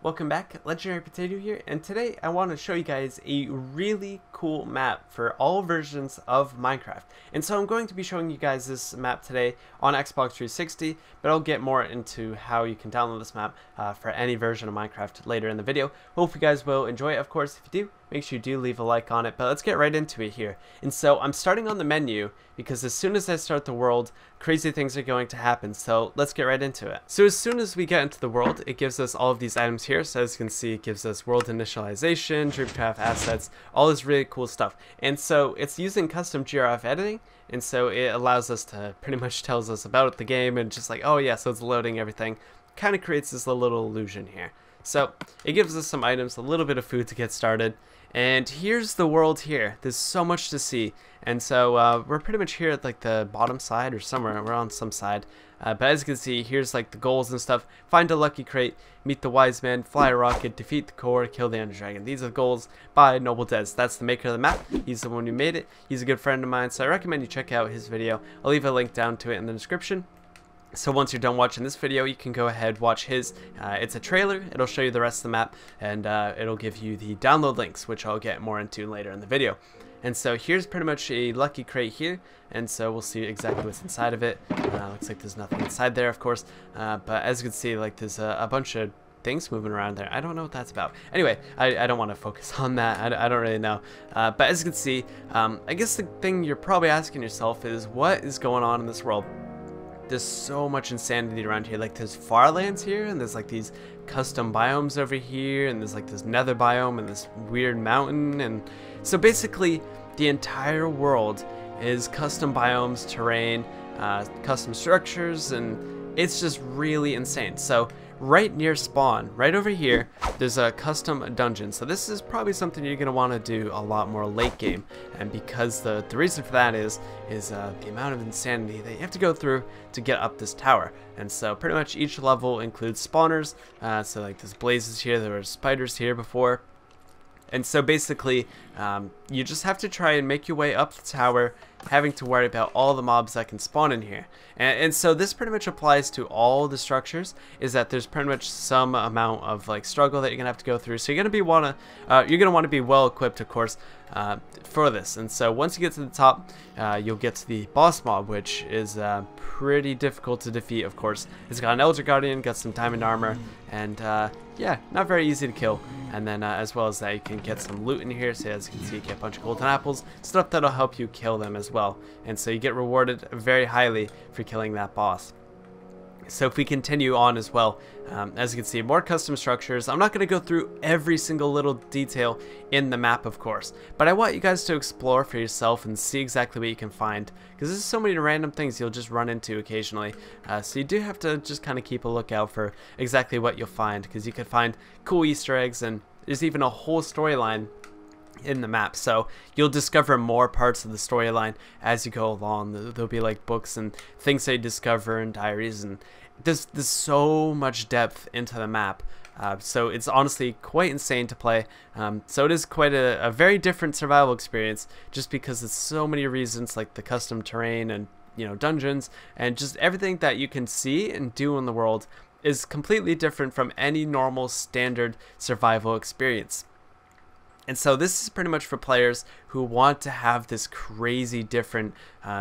welcome back. Legendary Potato here, and today I want to show you guys a really cool map for all versions of Minecraft. And so I'm going to be showing you guys this map today on Xbox 360, but I'll get more into how you can download this map for any version of Minecraft later in the video. Hope you guys will enjoy it. Of course, if you do, make sure you do leave a like on it, but let's get right into it here. And so I'm starting on the menu because as soon as I start the world, crazy things are going to happen, so let's get right into it. So as soon as we get into the world, it gives us all of these items here. So as you can see, it gives us world initialization, Dreamcraft assets, all this really cool stuff. And so it's using custom GRF editing, and so it allows us to pretty much tells us about the game and just like, oh yeah, so it's loading everything. Kind of creates this little illusion here. So it gives us some items, a little bit of food to get started. And here's the world here. There's so much to see. And so we're pretty much here at like the bottom side or somewhere. We're on some side. But as you can see, here's like the goals and stuff. Find a lucky crate, meet the wise man, fly a rocket, defeat the core, kill the ender dragon. These are the goals by Noble Des. That's the maker of the map. He's the one who made it. He's a good friend of mine, so I recommend you check out his video. I'll leave a link down to it in the description. So once you're done watching this video, you can go ahead, watch his. It's a trailer. It'll show you the rest of the map, and it'll give you the download links, which I'll get more into later in the video. And so here's pretty much a lucky crate here, and so we'll see exactly what's inside of it. Looks like there's nothing inside there, of course, but as you can see, like there's a bunch of things moving around there. I don't know what that's about. Anyway, I don't want to focus on that. I don't really know. But as you can see, I guess the thing you're probably asking yourself is, what is going on in this world? There's so much insanity around here. Like there's farlands here, and there's like these custom biomes over here, and there's like this nether biome and this weird mountain. And so basically the entire world is custom biomes, terrain, custom structures, and it's just really insane. So right near spawn, right over here, there's a custom dungeon. So this is probably something you're going to want to do a lot more late game. And because the reason for that is the amount of insanity that you have to go through to get up this tower. And so pretty much each level includes spawners. So like there's blazes here, there were spiders here before. And so basically, you just have to try and make your way up the tower, having to worry about all the mobs that can spawn in here. And so this pretty much applies to all the structures, is that there's pretty much some amount of like struggle that you're gonna have to go through. So you're gonna want to be well equipped, of course, for this. And so once you get to the top, you'll get to the boss mob, which is pretty difficult to defeat, of course. It's got an Elder Guardian, got some diamond armor, and yeah, not very easy to kill. And then as well as that, you can get some loot in here. So as you can see, you get a bunch of golden apples, stuff that'll help you kill them as well. And so you get rewarded very highly for killing that boss. So if we continue on as well, as you can see, more custom structures. I'm not going to go through every single little detail in the map, of course, but I want you guys to explore for yourself and see exactly what you can find, because there's so many random things you'll just run into occasionally. So you do have to just kind of keep a lookout for exactly what you'll find, because you could find cool Easter eggs, and there's even a whole storyline in the map. So you'll discover more parts of the storyline as you go along. There'll be like books and things that you discover and diaries, and there's so much depth into the map. So it's honestly quite insane to play. So it is quite a very different survival experience, just because there's so many reasons, like the custom terrain and, you know, dungeons, and just everything that you can see and do in the world is completely different from any normal standard survival experience. And so this is pretty much for players who want to have this crazy different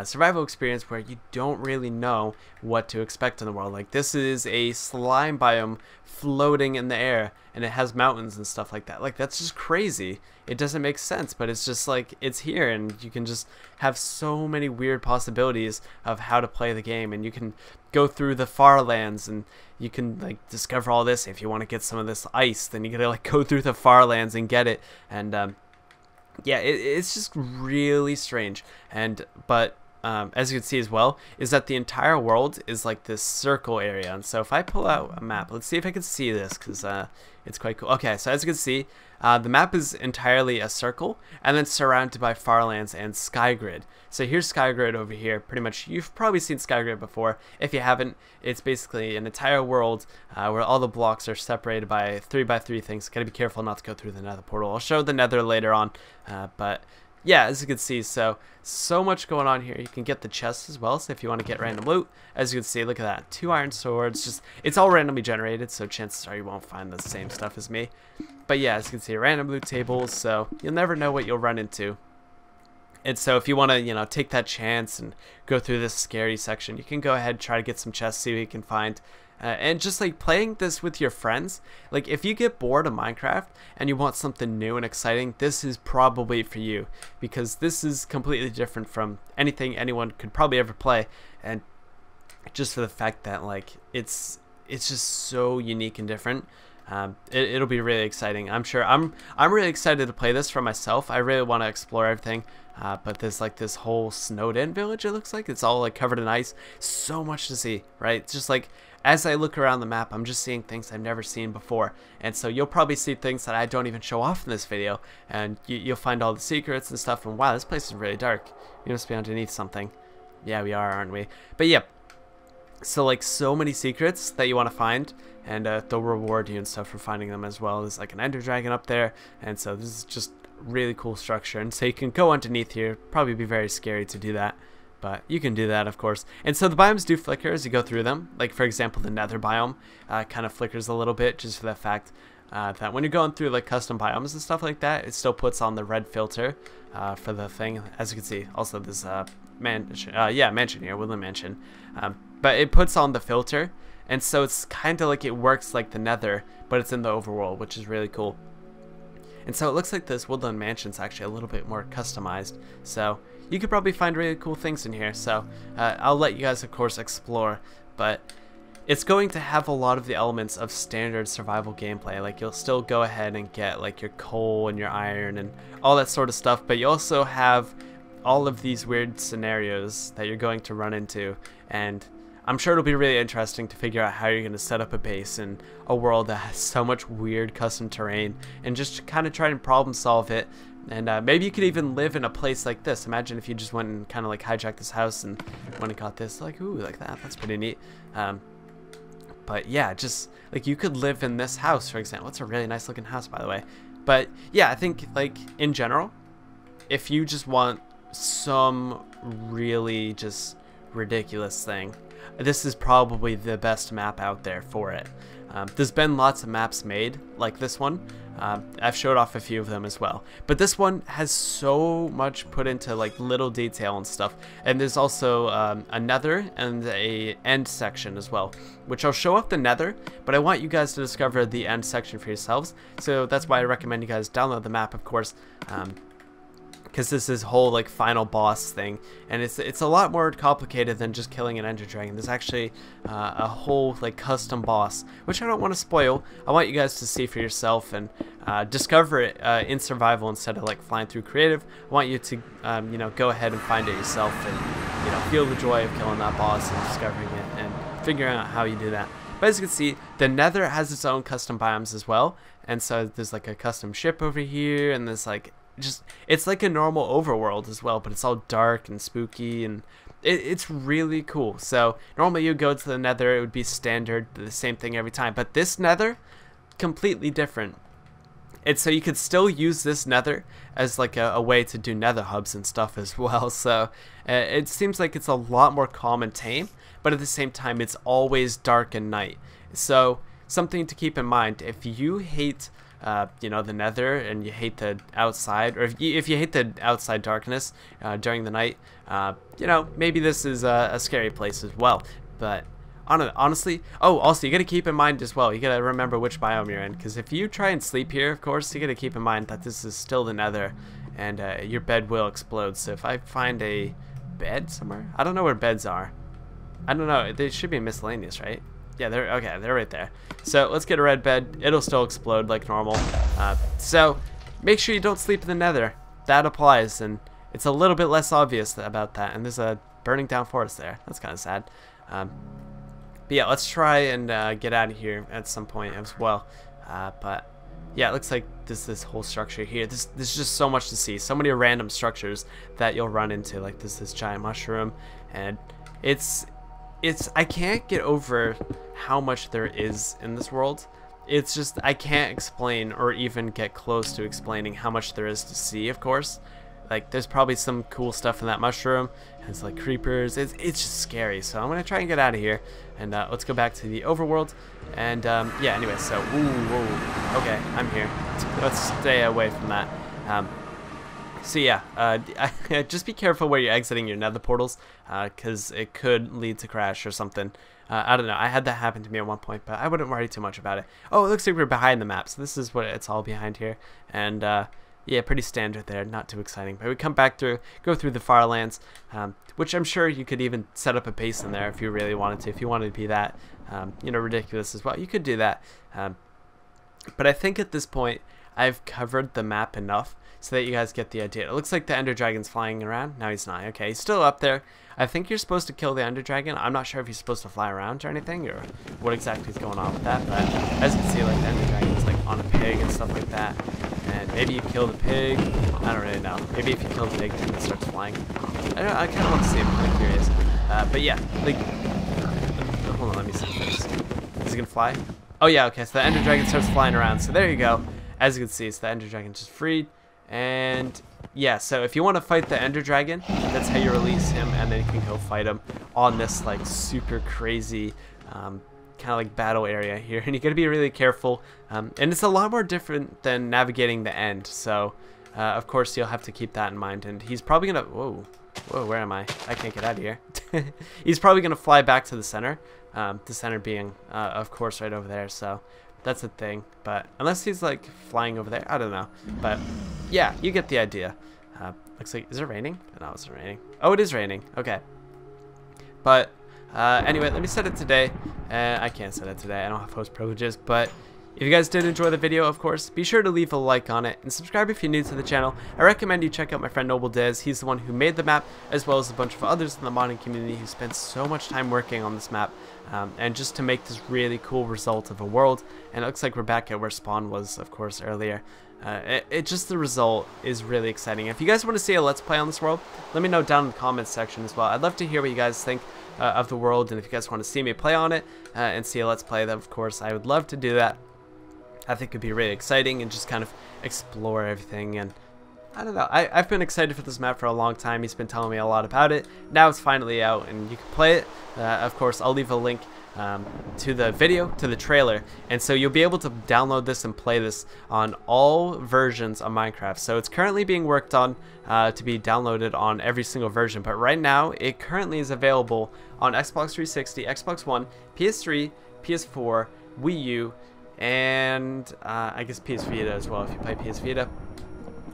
survival experience where you don't really know what to expect in the world. Like this is a slime biome floating in the air, and it has mountains and stuff like that. Like that's just crazy. It doesn't make sense, but it's just like, it's here, and you can just have so many weird possibilities of how to play the game. And you can go through the far lands, and you can like discover all this. If you want to get some of this ice, then you gotta like go through the far lands and get it. And yeah, it's just really strange. And but as you can see as well, is that the entire world is like this circle area. And so if I pull out a map, let's see if I can see this, because it's quite cool. Okay, so as you can see, the map is entirely a circle, and then surrounded by farlands and Skygrid. So here's Skygrid over here. Pretty much, you've probably seen Skygrid before. If you haven't, it's basically an entire world where all the blocks are separated by 3x3 things. Gotta be careful not to go through the nether portal. I'll show the nether later on, but yeah, as you can see, so much going on here. You can get the chests as well, so if you want to get random loot, as you can see, look at that, 2 iron swords. Just, it's all randomly generated, so chances are you won't find the same stuff as me. But yeah, as you can see, random loot tables, so you'll never know what you'll run into. And so if you want to, you know, take that chance and go through this scary section, you can go ahead and try to get some chests, see what you can find. And just like playing this with your friends, like if you get bored of Minecraft and you want something new and exciting, this is probably for you, because this is completely different from anything anyone could probably ever play. And just for the fact that like it's just so unique and different. It'll be really exciting. I'm sure I'm really excited to play this for myself. I really want to explore everything. But there's like this whole snowed in village, it looks like. It's all like covered in ice. So much to see, right? It's just like as I look around the map, I'm just seeing things I've never seen before. And so you'll probably see things that I don't even show off in this video. And you'll find all the secrets and stuff. And wow, this place is really dark. We must be underneath something. Yeah, we are, aren't we? But yeah. So like so many secrets that you want to find, and they'll reward you and stuff for finding them as well. There's like an ender dragon up there, and so this is just really cool structure. And so you can go underneath here. Probably be very scary to do that, but you can do that, of course. And so the biomes do flicker as you go through them. Like for example, the nether biome kind of flickers a little bit, just for the fact that when you're going through like custom biomes and stuff like that, it still puts on the red filter for the thing. As you can see, also this mansion here, woodland mansion. But it puts on the filter, and so it's kind of like it works like the nether, but it's in the overworld, which is really cool. And so it looks like this woodland mansion's actually a little bit more customized, so you could probably find really cool things in here. So I'll let you guys of course explore, but it's going to have a lot of the elements of standard survival gameplay. Like you'll still go ahead and get like your coal and your iron and all that sort of stuff, but you also have all of these weird scenarios that you're going to run into, and I'm sure it'll be really interesting to figure out how you're going to set up a base in a world that has so much weird custom terrain, and just kind of try and problem solve it. And maybe you could even live in a place like this. Imagine if you just went and kind of like hijacked this house and went and got this, like, ooh, like that. That's pretty neat. But yeah, just like you could live in this house, for example. It's a really nice looking house, by the way. But yeah, I think like in general, if you just want some really just ridiculous thing, this is probably the best map out there for it. There's been lots of maps made like this one. I've showed off a few of them as well, but this one has so much put into like little detail and stuff. And there's also a nether and a end section as well, which I'll show off the nether, but I want you guys to discover the end section for yourselves. So that's why I recommend you guys download the map, of course, because this is whole like final boss thing, and it's a lot more complicated than just killing an ender dragon. There's actually a whole like custom boss, which I don't want to spoil. I want you guys to see for yourself and discover it in survival instead of like flying through creative. I want you to you know, go ahead and find it yourself, and you know, feel the joy of killing that boss and discovering it and figuring out how you do that. But as you can see, the nether has its own custom biomes as well, and so there's like a custom ship over here, and there's like it's like a normal overworld as well, but it's all dark and spooky, and it's really cool. So normally you go to the nether, it would be standard, the same thing every time, but this nether, completely different. And so you could still use this nether as like a way to do nether hubs and stuff as well. So it seems like it's a lot more calm and tame, but at the same time it's always dark and night. So something to keep in mind, if you hate you know, the nether, and you hate the outside, or if you hate the outside darkness during the night, you know, maybe this is a scary place as well. But honestly, oh, also you gotta keep in mind as well, you gotta remember which biome you're in, because if you try and sleep here, of course, you gotta keep in mind that this is still the nether, and your bed will explode. So if I find a bed somewhere, I don't know where beds are, I don't know, they should be miscellaneous, right? Yeah, they're okay. They're right there. So let's get a red bed. It'll still explode like normal. So make sure you don't sleep in the nether. That applies, and it's a little bit less obvious about that. And there's a burning down forest there. That's kind of sad. But yeah, let's try and get out of here at some point as well. But yeah, it looks like this whole structure here. There's just so much to see. So many random structures that you'll run into. Like this giant mushroom, and I can't get over how much there is in this world. It's just, I can't explain or even get close to explaining how much there is to see, of course. like there's probably some cool stuff in that mushroom. It's like creepers. It's just scary. So I'm gonna try and get out of here, and let's go back to the overworld. And yeah, anyway, so whoa, okay, I'm here. Let's stay away from that. So yeah, just be careful where you're exiting your nether portals, because it could lead to crash or something. I don't know. I had that happen to me at one point, but I wouldn't worry too much about it. Oh, it looks like we're behind the map, so this is what it's all behind here. And yeah, pretty standard there, not too exciting. But we come back through, go through the Firelands, which I'm sure you could even set up a base in there if you really wanted to. If you wanted to be that, you know, ridiculous as well, you could do that. But I think at this point, I've covered the map enough so that you guys get the idea. It looks like the Ender Dragon's flying around. No, he's not. Okay, he's still up there. I think you're supposed to kill the Ender Dragon. I'm not sure if he's supposed to fly around or anything, or what exactly is going on with that. But as you can see, like the Ender Dragon's like on a pig and stuff like that. And maybe you kill the pig. I don't really know. Maybe if you kill the pig, then it starts flying. I don't know. I kind of want to see. I'm kind of curious. But yeah, like, hold on. Let me see this. Is he gonna fly? Oh yeah. Okay. So the Ender Dragon starts flying around. So there you go. As you can see, so the Ender Dragon just freed. And yeah, so if you want to fight the Ender Dragon, that's how you release him, and then you can go fight him on this like super crazy kind of like battle area here. And you got to be really careful, and it's a lot more different than navigating the end. So of course you'll have to keep that in mind. And he's probably gonna whoa, where am I can't get out of here. He's probably gonna fly back to the center being of course right over there. So that's the thing, but unless he's like flying over there, I don't know. But yeah, you get the idea. Looks like, is it raining? No, it's not raining. Oh, it is raining. Okay. But anyway, let me set it today. I can't set it today. I don't have host privileges. But if you guys did enjoy the video, of course, be sure to leave a like on it and subscribe if you're new to the channel. I recommend you check out my friend Noble Dez. He's the one who made the map, as well as a bunch of others in the modding community who spent so much time working on this map. And just to make this really cool result of a world. And it looks like we're back at where spawn was, of course, earlier. Just the result is really exciting. If you guys want to see a let's play on this world, let me know down in the comments section as well. I'd love to hear what you guys think of the world, and if you guys want to see me play on it and see a let's play, then of course I would love to do that. I think it'd be really exciting and just kind of explore everything. And I don't know, I've been excited for this map for a long time. He's been telling me a lot about it. Now it's finally out and you can play it. Of course, I'll leave a link to the video, to the trailer, and so you'll be able to download this and play this on all versions of Minecraft. So it's currently being worked on to be downloaded on every single version, but right now it currently is available on Xbox 360, Xbox One, PS3, PS4, Wii U, and I guess PS Vita as well if you play PS Vita.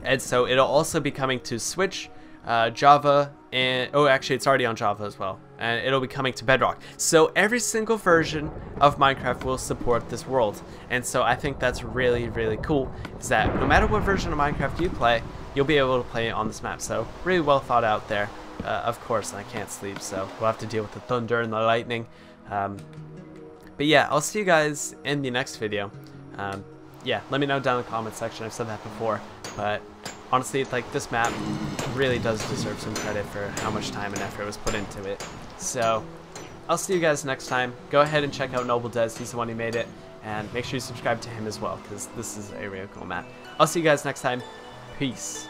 And so it'll also be coming to Switch, Java, and oh, actually it's already on Java as well, and it'll be coming to Bedrock. So every single version of Minecraft will support this world, and so I think that's really, really cool, is that no matter what version of Minecraft you play, you'll be able to play it on this map. So really well thought out there. Of course, and I can't sleep, so we'll have to deal with the thunder and the lightning. But yeah, I'll see you guys in the next video. Yeah, let me know down in the comments section. I've said that before, but honestly, like, this map really does deserve some credit for how much time and effort was put into it. So I'll see you guys next time. Go ahead and check out Noble Dez. He's the one who made it, and make sure you subscribe to him as well, because this is a really cool map. I'll see you guys next time. Peace.